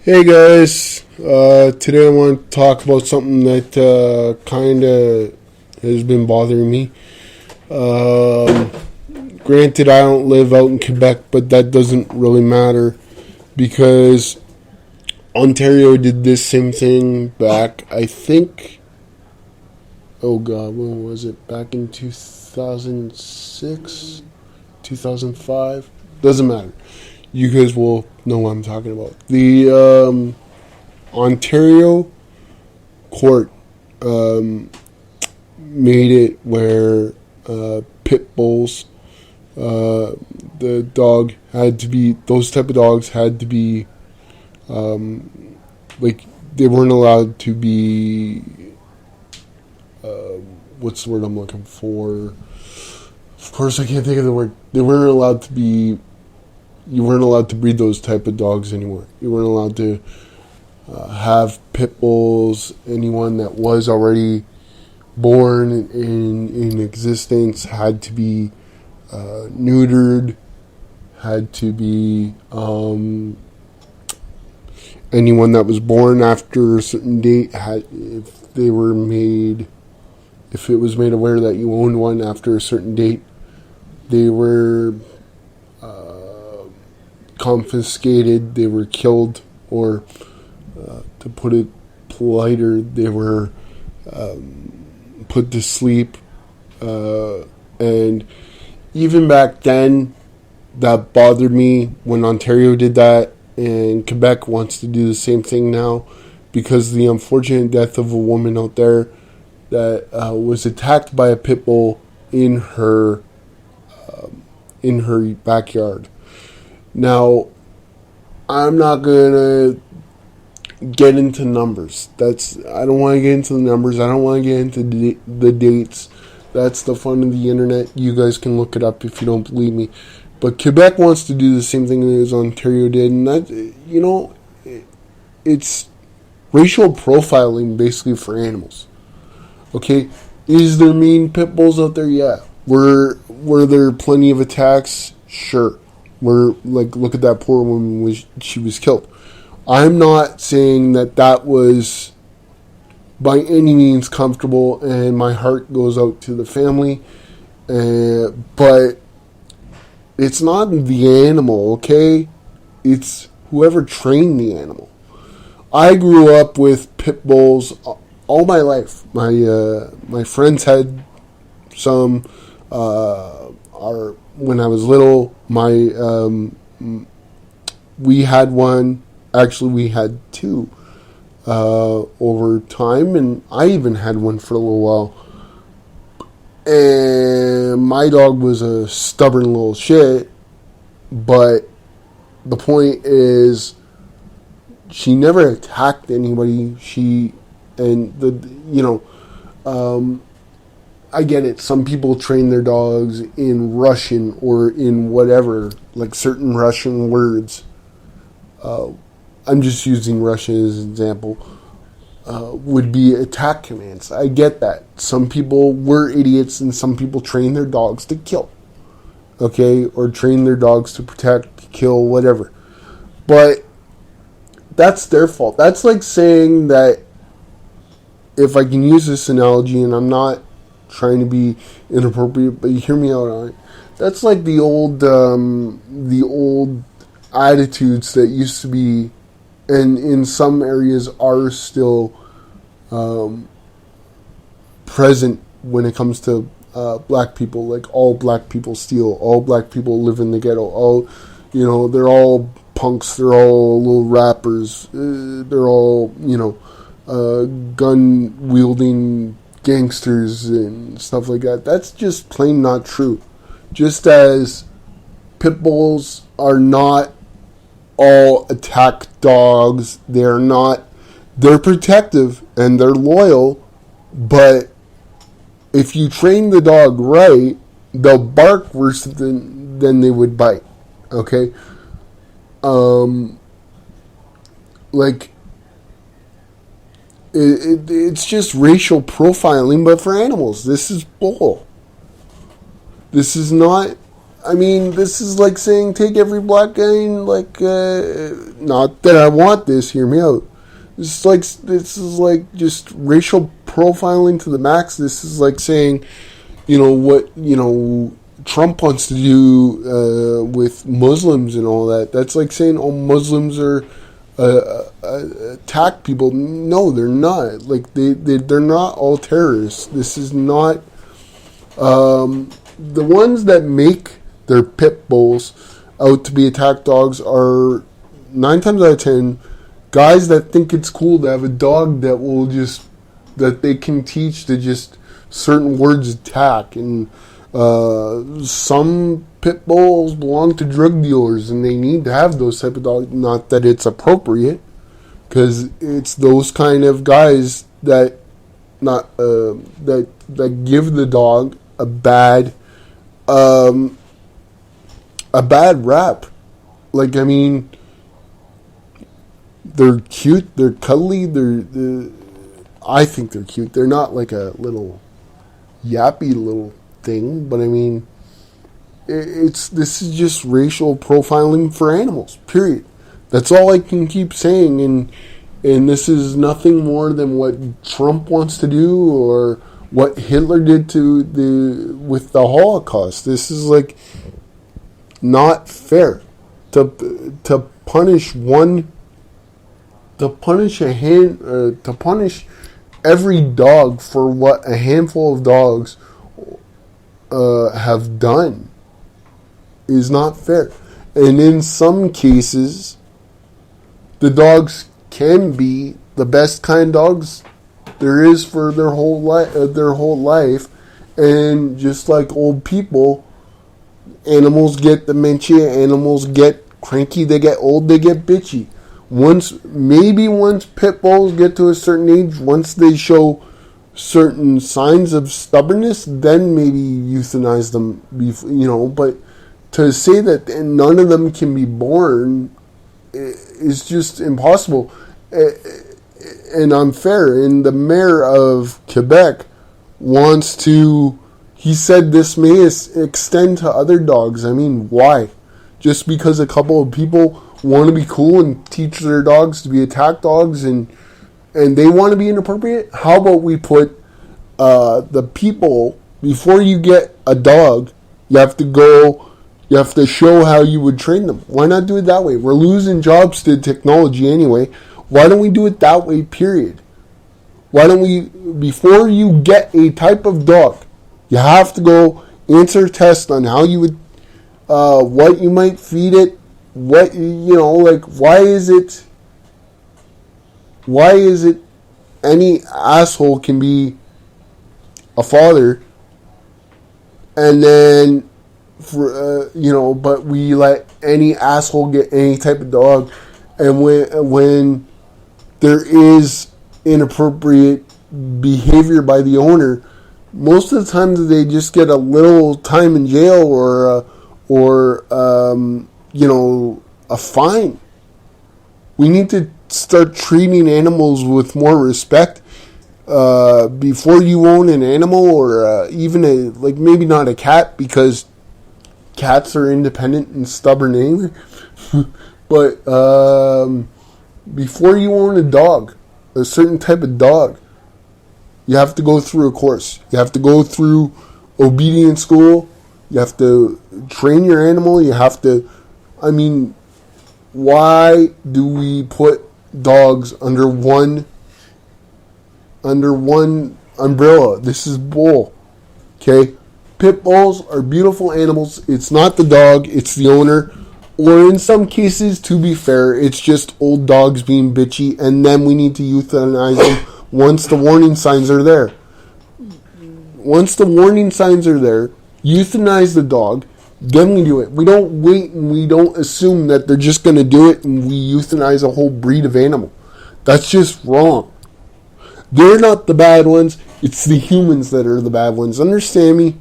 Hey guys, today I want to talk about something that kind of has been bothering me. Um, Granted, I don't live out in Quebec, but that doesn't really matter because Ontario did this same thing back, I think, oh god, when was it? Back in 2006? 2005? Doesn't matter. You guys will know what I'm talking about. The Ontario court made it where pit bulls, the dog had to be, those type of dogs had to be, like, they weren't allowed to be, what's the word I'm looking for? Of course, I can't think of the word. They weren't allowed to be, you weren't allowed to breed those type of dogs anymore. You weren't allowed to have pit bulls. Anyone that was already born in existence had to be neutered, had to be anyone that was born after a certain date had, if they were made, if it was made aware that you owned one after a certain date, they were confiscated, they were killed, or to put it politer, they were put to sleep. And even back then, that bothered me when Ontario did that, and Quebec wants to do the same thing now because the unfortunate death of a woman out there that was attacked by a pit bull in her backyard. Now, I'm not gonna get into numbers. I don't want to get into the numbers. I don't want to get into the dates. That's the fun of the internet. You guys can look it up if you don't believe me. But Quebec wants to do the same thing as Ontario did, and that, it's racial profiling basically for animals. Okay, is there mean pit bulls out there? Yeah. Were there plenty of attacks? Sure. Look at that poor woman, she was killed. I'm not saying that was by any means comfortable, and my heart goes out to the family. But it's not the animal, okay? It's whoever trained the animal. I grew up with pit bulls all my life. My friends had some. When I was little, we had one. Actually, we had two over time, and I even had one for a little while. And my dog was a stubborn little shit, but the point is, she never attacked anybody. I get it. Some people train their dogs in Russian or in whatever, like certain Russian words. I'm just using Russia as an example. Would be attack commands. I get that. Some people were idiots, and some people train their dogs to kill. Okay? Or train their dogs to protect, kill, whatever. But that's their fault. That's like saying that, if I can use this analogy, and I'm not trying to be inappropriate, but you hear me out on it. That's like the old attitudes that used to be, and in some areas are still present when it comes to black people. Like, all black people steal, all black people live in the ghetto, they're all punks, they're all little rappers, they're all, gun wielding gangsters and stuff like that. That's just plain not true. Just as pit bulls are not all attack dogs, they're protective and they're loyal, but if you train the dog right, they'll bark worse than they would bite. Okay? It's just racial profiling, but for animals. This is bull. This is not I mean, this is like saying take every black guy and like, not that I want this. Hear me out. This is like just racial profiling to the max. This is like saying, what Trump wants to do with Muslims and all that. That's like saying all Muslims are attack people. No, they're not. Like they're not all terrorists. This is not the ones that make their pit bulls out to be attack dogs are 9 times out of 10 guys that think it's cool to have a dog that they can teach to just certain words attack. And some pit bulls belong to drug dealers and they need to have those type of dogs. Not that it's appropriate, because it's those kind of guys that that give the dog a bad rap. Like, I mean, they're cute, they're cuddly, I think they're cute. They're not like a little yappy little thing, but I mean, this is just racial profiling for animals, period. That's all I can keep saying, and this is nothing more than what Trump wants to do or what Hitler did with the Holocaust. This is like not fair to punish every dog for what a handful of dogs have done is not fair. And in some cases, the dogs can be the best kind dogs there is for their whole life. And just like old people, animals get dementia, animals get cranky, they get old, they get bitchy. Once pit bulls get to a certain age, once they show certain signs of stubbornness, then maybe euthanize them, but to say that none of them can be born is just impossible and unfair. And the mayor of Quebec he said this may extend to other dogs. I mean, why? Just because a couple of people want to be cool and teach their dogs to be attack dogs and they want to be inappropriate? How about we put the people, before you get a dog, you have to show how you would train them. Why not do it that way? We're losing jobs to technology anyway. Why don't we do it that way, period? Why don't we, before you get a type of dog, you have to go answer a test on how you would, what you might feed it, why is it any asshole can be a father, and then but we let any asshole get any type of dog, and when there is inappropriate behavior by the owner, most of the times they just get a little time in jail or a fine. We need to start treating animals with more respect. Before you own an animal, or even maybe not a cat, because cats are independent and stubborn anyway. But before you own a dog, a certain type of dog, you have to go through a course. You have to go through obedience school. You have to train your animal. You have to, why do we put dogs under one umbrella? This is bull. Okay? Pit bulls are beautiful animals. It's not the dog, it's the owner. Or in some cases, to be fair, it's just old dogs being bitchy, and then we need to euthanize them once the warning signs are there. Once the warning signs are there, euthanize the dog, then we do it. We don't wait and we don't assume that they're just going to do it and we euthanize a whole breed of animal. That's just wrong. They're not the bad ones. It's the humans that are the bad ones. Understand me?